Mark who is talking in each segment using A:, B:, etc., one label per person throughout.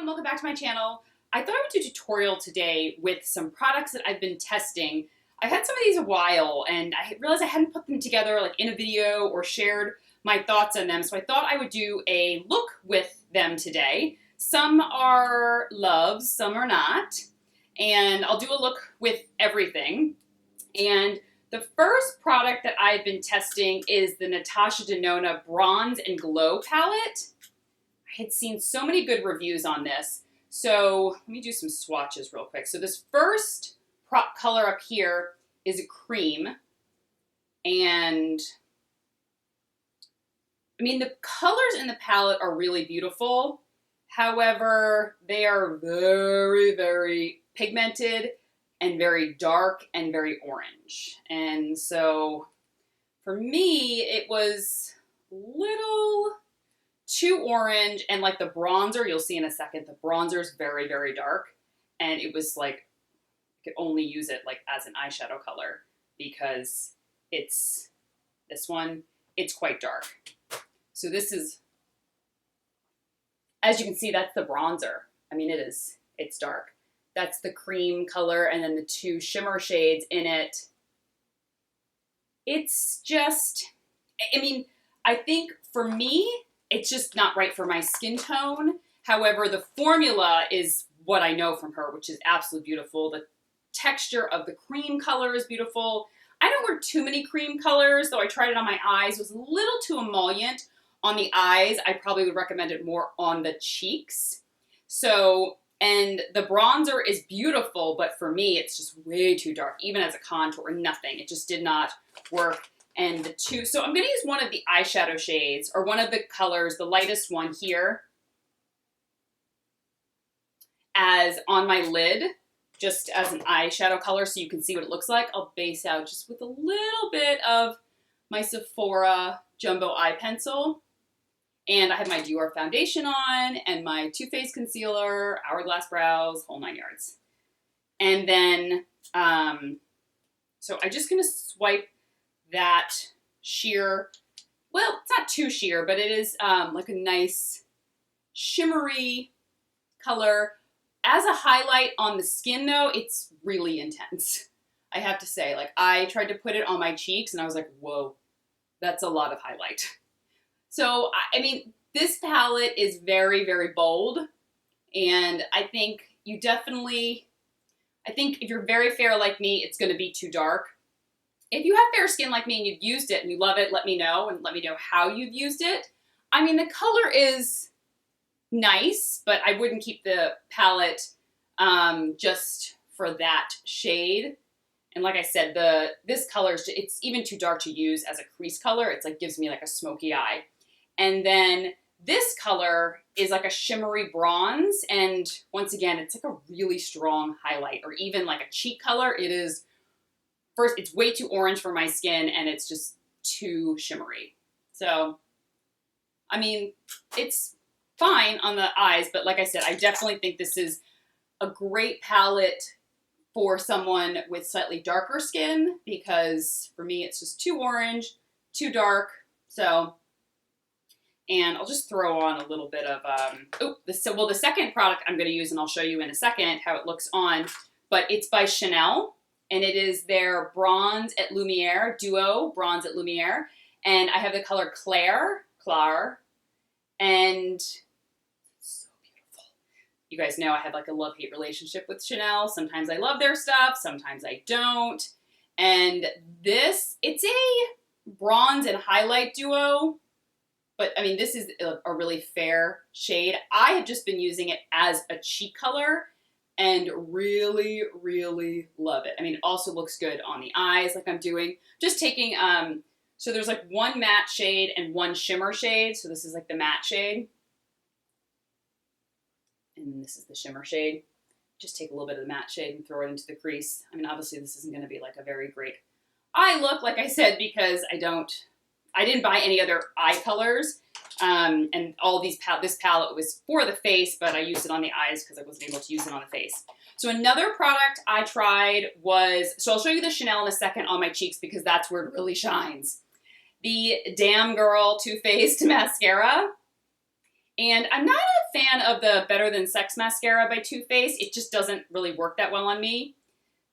A: everyone, welcome back to my channel. I thought I would do a tutorial today with some products that I've been testing. I've had some of these a while and I realized I hadn't put them together like in a video or shared my thoughts on them, so I thought I would do a look with them today. Some are loves, some are not, and I'll do a look with everything. And the first product that I've been testing is the Natasha Danone Bronze and Glow palette. I had seen so many good reviews on this, so let me do some swatches real quick. So this first color up here is a cream, and I mean the colors in the palette are really beautiful. However, they are very, very pigmented and very dark and very orange. And so for me, it was a little too orange, and like the bronzer, you'll see in a second, the bronzer is very, very dark, and it was like, I could only use it like as an eyeshadow color because it's, this one, it's quite dark. So this is, as you can see, that's the bronzer. I mean, it's dark. That's the cream color, and then the two shimmer shades in it. It's just, I mean, I think for me, it's just not right for my skin tone. However, the formula is what I know from her, which is absolutely beautiful. The texture of the cream color is beautiful. I don't wear too many cream colors, though I tried it on my eyes. It was a little too emollient on the eyes. I probably would recommend it more on the cheeks. So, and the bronzer is beautiful, but for me, it's just way too dark, even as a contour, nothing. It just did not work. And the two, so I'm going to use one of the eyeshadow shades, or one of the colors, the lightest one here, as on my lid, just as an eyeshadow color so you can see what it looks like. I'll base out just with a little bit of my Sephora Jumbo Eye Pencil. And I have my Dior foundation on, and my Too Faced concealer, Hourglass brows, whole 9 yards. And then, so I'm just going to swipe that sheer, well, it's not too sheer, but it is like a nice shimmery color. As a highlight on the skin though, it's really intense. I have to say, like, I tried to put it on my cheeks and I was like, whoa, that's a lot of highlight. So, I mean, this palette is very, very bold, and I think you definitely, I think if you're very fair like me, it's going to be too dark. If you have fair skin like me and you've used it and you love it, let me know, and let me know how you've used it. I mean, the color is nice, but I wouldn't keep the palette just for that shade. And like I said, this color, it's even too dark to use as a crease color. It's like, gives me like a smoky eye. And then this color is like a shimmery bronze, and once again, it's like a really strong highlight, or even like a cheek color. It is, first, it's way too orange for my skin, and it's just too shimmery. So, I mean, it's fine on the eyes, but like I said, I definitely think this is a great palette for someone with slightly darker skin, because for me, it's just too orange, too dark. So, and I'll just throw on a little bit of, the second product I'm going to use, and I'll show you in a second how it looks on, but it's by Chanel, and it is their Bronze et Lumiere Duo Bronze et Lumiere, and I have the color Claire, and it's so beautiful. You guys know I have like a love-hate relationship with Chanel. Sometimes I love their stuff, sometimes I don't, and this, it's a bronze and highlight duo. But I mean, this is a really fair shade. I have just been using it as a cheek color and really, really love it. I mean, it also looks good on the eyes like I'm doing. Just taking, so there's like one matte shade and one shimmer shade. So this is like the matte shade. And this is the shimmer shade. Just take a little bit of the matte shade and throw it into the crease. I mean, obviously this isn't going to be like a very great eye look, like I said, because I didn't buy any other eye colors, and all these this palette was for the face, but I used it on the eyes because I wasn't able to use it on the face. So another product I tried was, so I'll show you the Chanel in a second on my cheeks because that's where it really shines. The Damn Girl Too Faced mascara. And I'm not a fan of the Better Than Sex mascara by Too Faced. It just doesn't really work that well on me.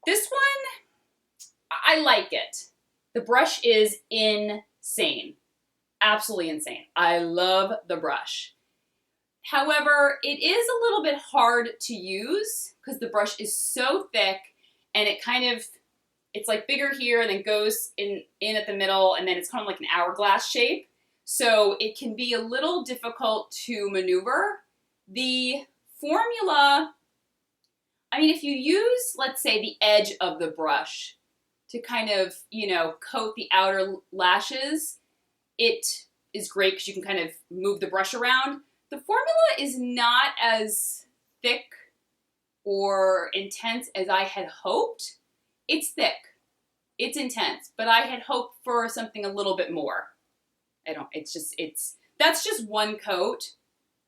A: This one, I like it. The brush is insane. Absolutely insane. I love the brush. However, it is a little bit hard to use because the brush is so thick and it kind of, it's like bigger here and then goes in at the middle, and then it's kind of like an hourglass shape. So it can be a little difficult to maneuver. The formula, I mean, if you use, let's say, the edge of the brush to kind of, you know, coat the outer lashes, it is great because you can kind of move the brush around. The formula is not as thick or intense as I had hoped. It's thick, it's intense, but I had hoped for something a little bit more. That's just one coat.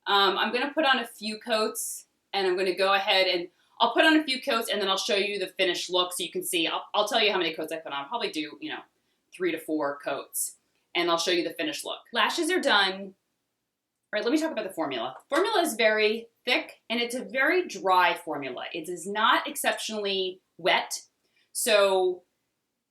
A: I'm gonna put on a few coats, and I'm gonna go ahead and I'll put on a few coats, and then I'll show you the finished look so you can see. I'll tell you how many coats I put on. I'll probably do, 3 to 4 coats, and I'll show you the finished look. Lashes are done. All right, let me talk about the formula. Formula is very thick, and it's a very dry formula. It is not exceptionally wet, so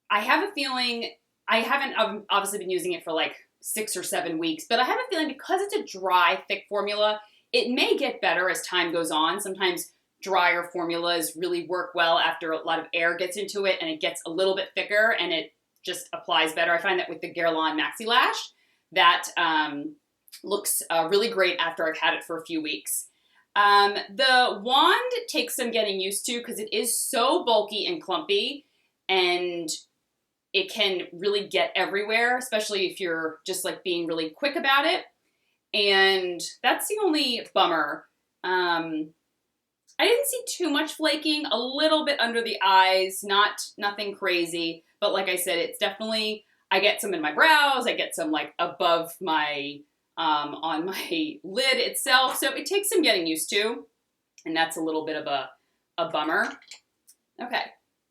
A: I have a feeling, I haven't obviously been using it for like 6 or 7 weeks, but I have a feeling because it's a dry, thick formula, it may get better as time goes on. Sometimes drier formulas really work well after a lot of air gets into it and it gets a little bit thicker and it just applies better. I find that with the Guerlain Maxi Lash, that looks really great after I've had it for a few weeks. The wand takes some getting used to because it is so bulky and clumpy, and it can really get everywhere, especially if you're just like being really quick about it. And that's the only bummer. I didn't see too much flaking, a little bit under the eyes, nothing crazy. But like I said, it's definitely, I get some in my brows, I get some like above my, on my lid itself. So it takes some getting used to, and that's a little bit of a bummer. Okay,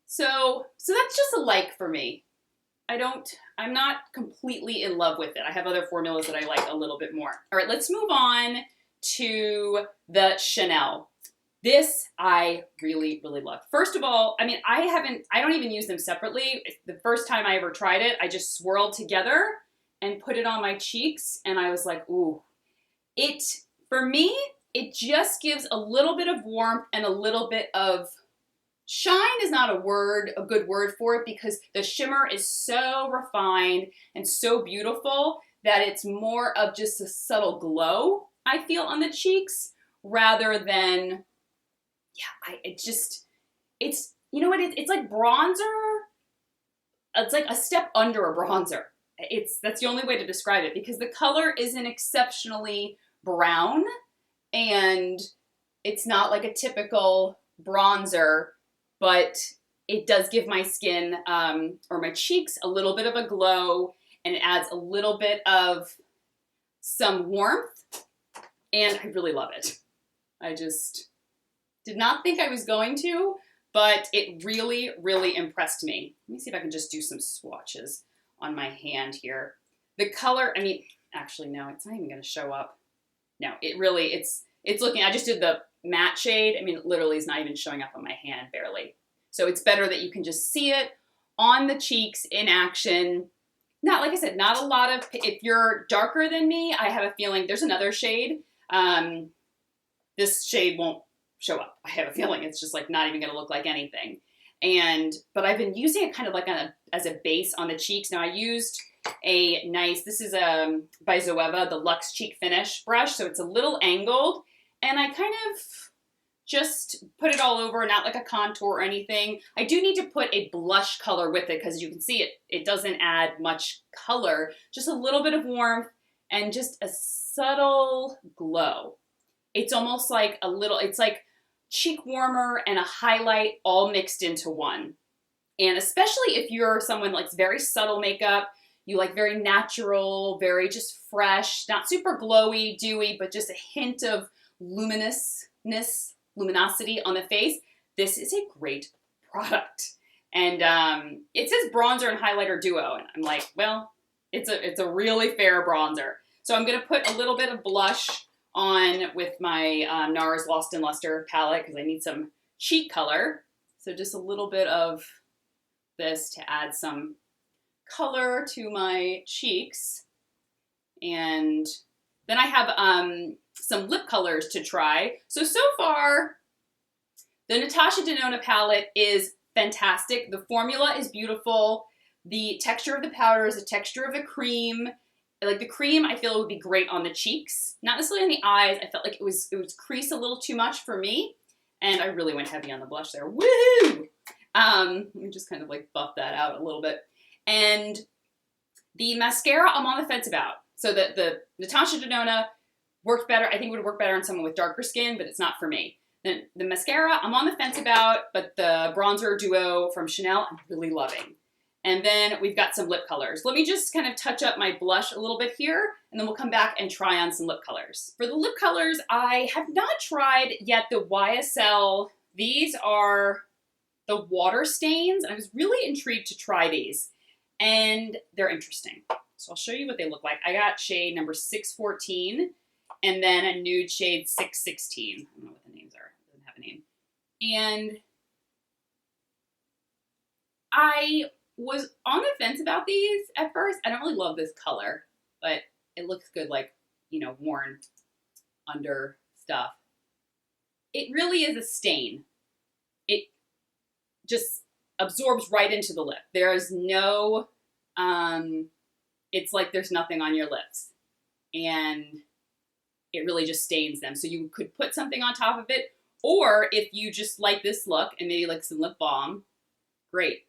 A: so that's just a like for me. I'm not completely in love with it. I have other formulas that I like a little bit more. All right, let's move on to the Chanel. This I really, really love. First of all, I mean, I don't even use them separately. The first time I ever tried it, I just swirled together and put it on my cheeks, and I was like, ooh. For me, it just gives a little bit of warmth and a little bit of shine is not a good word for it, because the shimmer is so refined and so beautiful that it's more of just a subtle glow, I feel, on the cheeks, rather than, it's, you know what, it's like bronzer. It's like a step under a bronzer. That's the only way to describe it, because the color isn't exceptionally brown, and it's not like a typical bronzer, but it does give my skin or my cheeks a little bit of a glow, and it adds a little bit of some warmth, and I really love it. I just did not think I was going to, but it really, really impressed me. Let me see if I can just do some swatches on my hand here. The color, I mean, actually, no, it's not even going to show up. No, it's looking, I just did the matte shade. I mean, it literally is not even showing up on my hand, barely. So it's better that you can just see it on the cheeks in action. Not, like I said, not a lot of, if you're darker than me, I have a feeling there's another shade. This shade won't show up. I have a feeling it's just like not even going to look like anything. But I've been using it kind of like as a base on the cheeks. Now I used a nice, this is by Zoeva, the Luxe Cheek Finish brush. So it's a little angled, and I kind of just put it all over, not like a contour or anything. I do need to put a blush color with it, because you can see it doesn't add much color, just a little bit of warmth and just a subtle glow. It's almost like it's like cheek warmer and a highlight all mixed into one. And especially if you're someone like very subtle makeup, you like very natural, very just fresh, not super glowy, dewy, but just a hint of luminosity on the face, this is a great product. And it says bronzer and highlighter duo, and I'm like, well, it's a really fair bronzer. So I'm gonna put a little bit of blush on with my NARS Lost in Luster palette because I need some cheek color. So just a little bit of this to add some color to my cheeks. And then I have some lip colors to try. So far, the Natasha Danone palette is fantastic. The formula is beautiful. The texture of the powder is the texture of the cream. Like the cream, I feel it would be great on the cheeks. Not necessarily on the eyes. I felt like it was crease a little too much for me. And I really went heavy on the blush there. Woo! Let me just kind of like buff that out a little bit. And the mascara, I'm on the fence about. So the Natasha Danone worked better. I think it would work better on someone with darker skin, but it's not for me. Then the mascara, I'm on the fence about, but the bronzer duo from Chanel, I'm really loving. And then we've got some lip colors. Let me just kind of touch up my blush a little bit here, and then we'll come back and try on some lip colors. For the lip colors, I have not tried yet the YSL. These are the water stains. I was really intrigued to try these, and they're interesting. So I'll show you what they look like. I got shade number 614, and then a nude shade 616. I don't know what the names are. It doesn't have a name. And I was on the fence about these at first. I don't really love this color, but it looks good, like, you know, worn under stuff. It really is a stain. It just absorbs right into the lip. There's no, it's like there's nothing on your lips. And it really just stains them. So you could put something on top of it, or if you just like this look and maybe like some lip balm, great.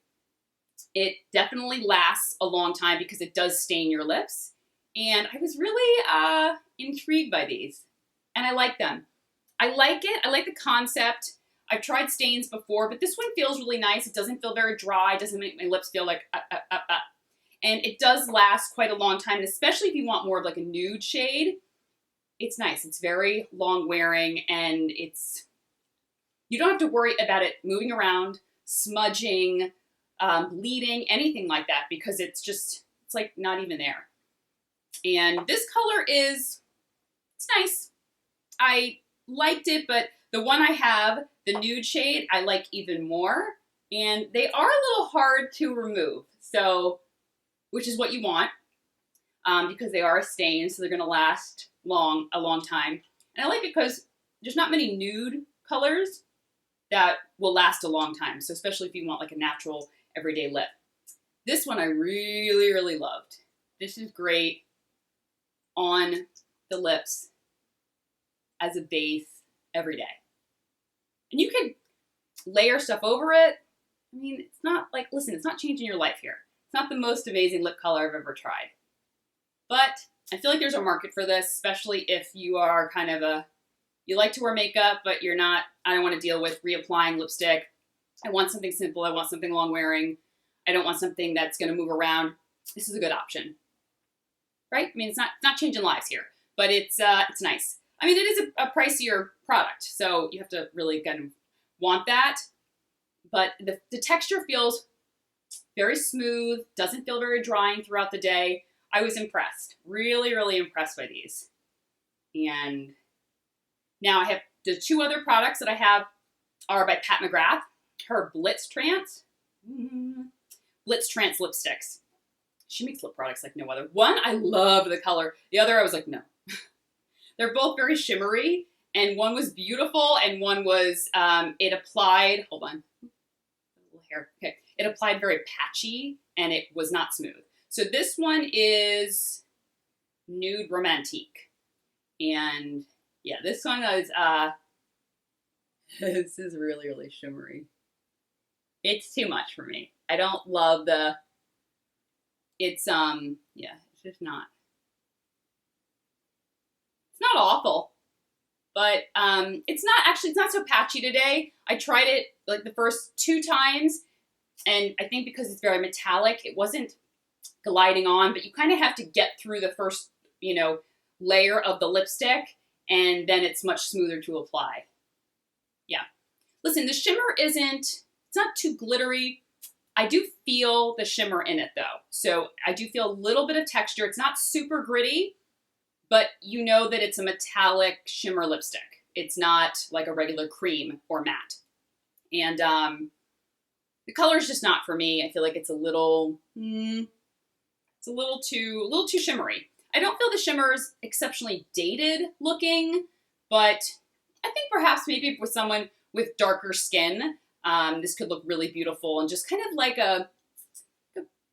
A: It definitely lasts a long time because it does stain your lips. And I was really intrigued by these. And I like them. I like it. I like the concept. I've tried stains before, but this one feels really nice. It doesn't feel very dry. It doesn't make my lips feel like And it does last quite a long time, and especially if you want more of like a nude shade, it's nice. It's very long wearing, and you don't have to worry about it moving around, smudging, bleeding, anything like that, because it's like not even there. And this color it's nice. I liked it, but the one I have, the nude shade, I like even more. And they are a little hard to remove, so, which is what you want, because they are a stain, so they're gonna last a long time. And I like it because there's not many nude colors that will last a long time. So especially if you want like a natural everyday lip. This one I really, really loved. This is great on the lips as a base every day. And you could layer stuff over it. I mean, it's not like, listen, it's not changing your life here. It's not the most amazing lip color I've ever tried. But I feel like there's a market for this, especially if you are kind of you like to wear makeup, but you're not, I don't want to deal with reapplying lipstick. I want something simple. I want something long wearing. I don't want something that's going to move around. This is a good option, right? I mean, it's not changing lives here, but it's nice. I mean, it is a pricier product, so you have to really kind of want that. But the texture feels very smooth, doesn't feel very drying throughout the day. I was impressed, really, really impressed by these. And now I have the two other products that I have are by Pat McGrath, her Blitz Trance lipsticks. She makes lip products like no other. One, I love the color. The other, I was like, no. They're both very shimmery, and one was beautiful, and one was, it applied, hold on, a little hair, okay. It applied very patchy, and it was not smooth. So this one is Nude Romantique. And yeah, this one is, this is really, really shimmery. It's too much for me. I don't love it's just not. It's not awful, but it's not so patchy today. I tried it like the first 2 times, and I think because it's very metallic, it wasn't gliding on, but you kind of have to get through the first, layer of the lipstick, and then it's much smoother to apply. Yeah. Listen, the shimmer it's not too glittery. I do feel the shimmer in it though. So I do feel a little bit of texture. It's not super gritty, but you know that it's a metallic shimmer lipstick. It's not like a regular cream or matte. And the color is just not for me. I feel like it's a little, it's a little too shimmery. I don't feel the shimmer's exceptionally dated looking, but I think perhaps maybe with someone with darker skin, this could look really beautiful and just kind of like a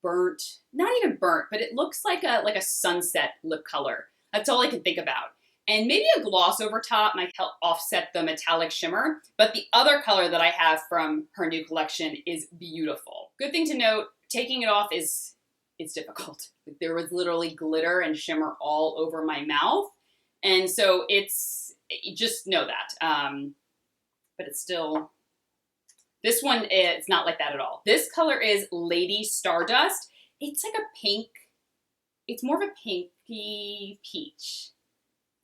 A: burnt, not even burnt, but it looks like a sunset lip color. That's all I can think about. And maybe a gloss over top might help offset the metallic shimmer. But the other color that I have from her new collection is beautiful. Good thing to note, taking it off it's difficult. There was literally glitter and shimmer all over my mouth. And so you just know that. But it's still, this one, it's not like that at all. This color is Lady Stardust. It's like a pink, it's more of a pinky peach.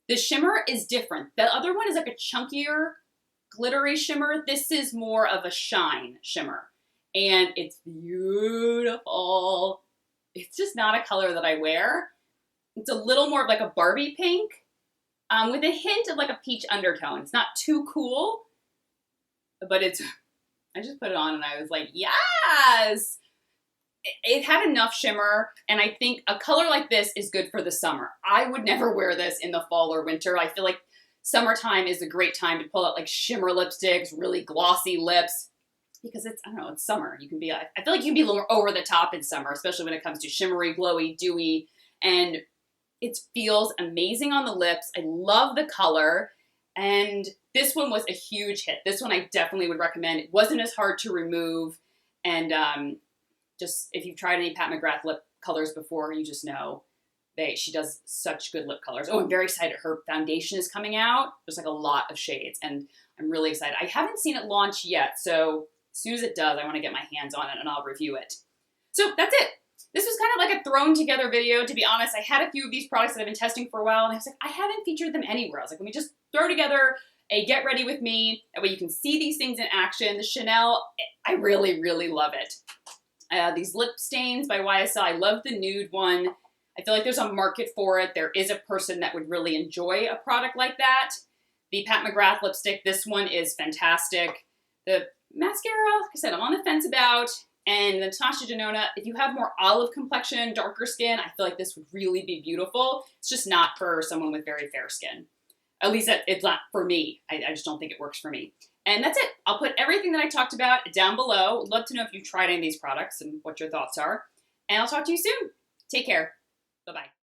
A: The shimmer is different. The other one is like a chunkier, glittery shimmer. This is more of a shine shimmer. And it's beautiful. It's just not a color that I wear. It's a little more of like a Barbie pink with a hint of like a peach undertone. It's not too cool, but I just put it on and I was like, yes! It had enough shimmer, and I think a color like this is good for the summer. I would never wear this in the fall or winter. I feel like summertime is a great time to pull out like shimmer lipsticks, really glossy lips, because it's, I don't know, it's summer. You can be, I feel like you can be a little more over the top in summer, especially when it comes to shimmery, glowy, dewy, and it feels amazing on the lips. I love the color, and this one was a huge hit. This one I definitely would recommend. It wasn't as hard to remove, and just if you've tried any Pat McGrath lip colors before, you just know she does such good lip colors. Oh, I'm very excited. Her foundation is coming out. There's like a lot of shades, and I'm really excited. I haven't seen it launch yet, so as soon as it does, I want to get my hands on it and I'll review it. So that's it. This was kind of like a thrown together video. To be honest, I had a few of these products that I've been testing for a while, and I was like, I haven't featured them anywhere. I was like, let me just throw together a get ready with me. That way you can see these things in action. The Chanel, I really, really love it. These lip stains by YSL, I love the nude one. I feel like there's a market for it. There is a person that would really enjoy a product like that. The Pat McGrath lipstick, this one is fantastic. The mascara, like I said, I'm on the fence about. And the Natasha Danone, if you have more olive complexion, darker skin, I feel like this would really be beautiful. It's just not for someone with very fair skin. At least it's not for me. I just don't think it works for me. And that's it. I'll put everything that I talked about down below. I'd love to know if you've tried any of these products and what your thoughts are. And I'll talk to you soon. Take care. Bye-bye.